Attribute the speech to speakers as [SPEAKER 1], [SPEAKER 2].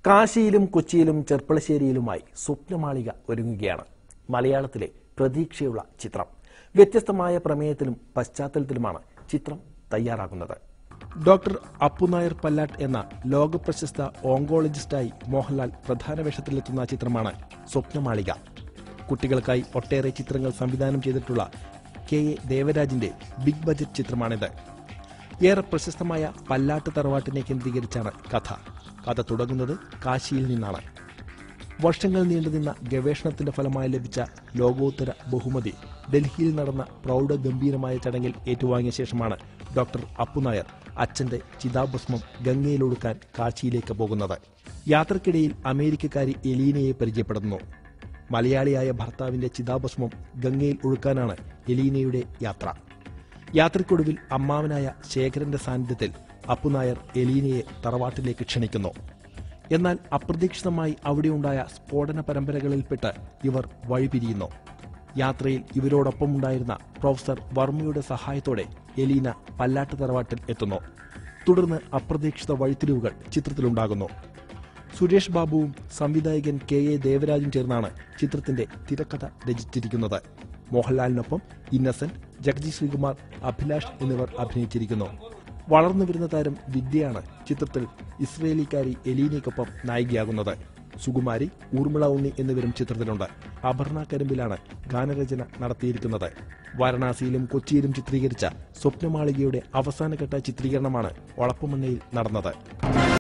[SPEAKER 1] കാശിയിലും കൊച്ചിയിലും ചെർപ്പളശ്ശേരിയിലുമായി സ്വപ്നമാളിക ഒരുങ്ങുകയാണ്. മലയാളത്തിലെ പ്രതീക്ഷയുള്ള ചിത്രം. വ്യത്യസ്തമായ പ്രമേയത്തിലും പശ്ചാത്തലത്തിലുമാണ് ചിത്രം തയ്യാറാകുന്നത്. ഡോക്ടർ അപ്പുനായർ പല്ലാട്ട് എന്ന ലോകപ്രശസ്ത ഓങ്കോളജിസ്റ്റായി മോഹൻലാൽ പ്രധാന വേഷത്തിലെത്തുന്ന ചിത്രമാണ് സ്വപ്നമാളിക. കുട്ടികൾക്കായി ഒട്ടേറെ ചിത്രങ്ങൾ സംവിധാനം ചെയ്തിട്ടുള്ള KA ദേവരാജിന്റെ ബിഗ് ബജറ്റ് ചിത്രമാണിത്. ഏറെ പ്രശസ്തമായ പല്ലാട്ട് തറവാട്ടിനെ കേന്ദ്രീകരിച്ചാണ് കഥ തുടങ്ങുന്നത് കാശിയിൽ നിന്നാണ്. വർഷങ്ങൾ നീണ്ടുനിന്ന ഗവേഷണത്തിന്റെ ഫലമായി ലഭിച്ച ലോകോത്തര ബഹുമതി ഡൽഹിയിൽ നടന്ന പ്രൗഢഗംഭീരമായ ചടങ്ങിൽ ഏറ്റുവാങ്ങിയ ശേഷമാണ് ഡോക്ടർ അപ്പുനായർ അച്ഛന്റെ ചിതാഭസ്മം ഗംഗയിലൊഴുക്കാൻ കാശിയിലേക്ക് പോകുന്നത്. യാത്രക്കിടയിൽ അമേരിക്കക്കാരി എലീനയെ പരിചയപ്പെടുന്നു. മലയാളിയായ ഭർത്താവിന്റെ ചിതാഭസ്മം ഗംഗയിൽ ഒഴുക്കാനാണ് എലീനയുടെ യാത്ര. യാത്രയ്ക്കൊടുവിൽ അമ്മാവനായ ശേഖരന്റെ സാന്നിധ്യത്തിൽ അപ്പുനായർ എലീനയെ തറവാട്ടിലേക്ക് ക്ഷണിക്കുന്നു. എന്നാൽ അപ്രതീക്ഷിതമായി അവിടെയുണ്ടായ സ്ഫോടന പരമ്പരകളിൽപ്പെട്ട് ഇവർ വഴിപിരിയുന്നു. യാത്രയിൽ ഇവരോടൊപ്പമുണ്ടായിരുന്ന പ്രൊഫസർ വർമ്മയുടെ സഹായത്തോടെ എലീന പല്ലാട്ട് തറവാട്ടിൽ എത്തുന്നു. തുടർന്ന് അപ്രതീക്ഷിത വഴിത്തിരിവുകൾ ചിത്രത്തിലുണ്ടാകുന്നു. സുരേഷ് ബാബുവും സംവിധായകൻ KA ദേവരാജും ചേർന്നാണ് ചിത്രത്തിന്റെ തിരക്കഥ രചിച്ചിരിക്കുന്നത്. മോഹൻലാലിനൊപ്പം ഇന്നസെന്റ്, ജഗതി ശ്രീകുമാർ, അഭിലാഷ് എന്നിവർ അഭിനയിച്ചിരിക്കുന്നു. വളർന്നുവരുന്ന താരം വിദ്യയാണ് ചിത്രത്തിൽ ഇസ്രയേലിക്കാരി എലീനയ്ക്കൊപ്പം നായികയാകുന്നത്. സുകുമാരി, ഊർമിള ഉണ്ണി എന്നിവരും ചിത്രത്തിലുണ്ട്. അപർണ കരിമ്പിലാണ് ഗാനരചന നടത്തിയിരിക്കുന്നത്. വാരണാസിയിലും കൊച്ചിയിലും ചിത്രീകരിച്ച സ്വപ്നമാളികയുടെ അവസാനഘട്ട ചിത്രീകരണമാണ് ഒളപ്പമണ്ണയിൽ നടന്നത്.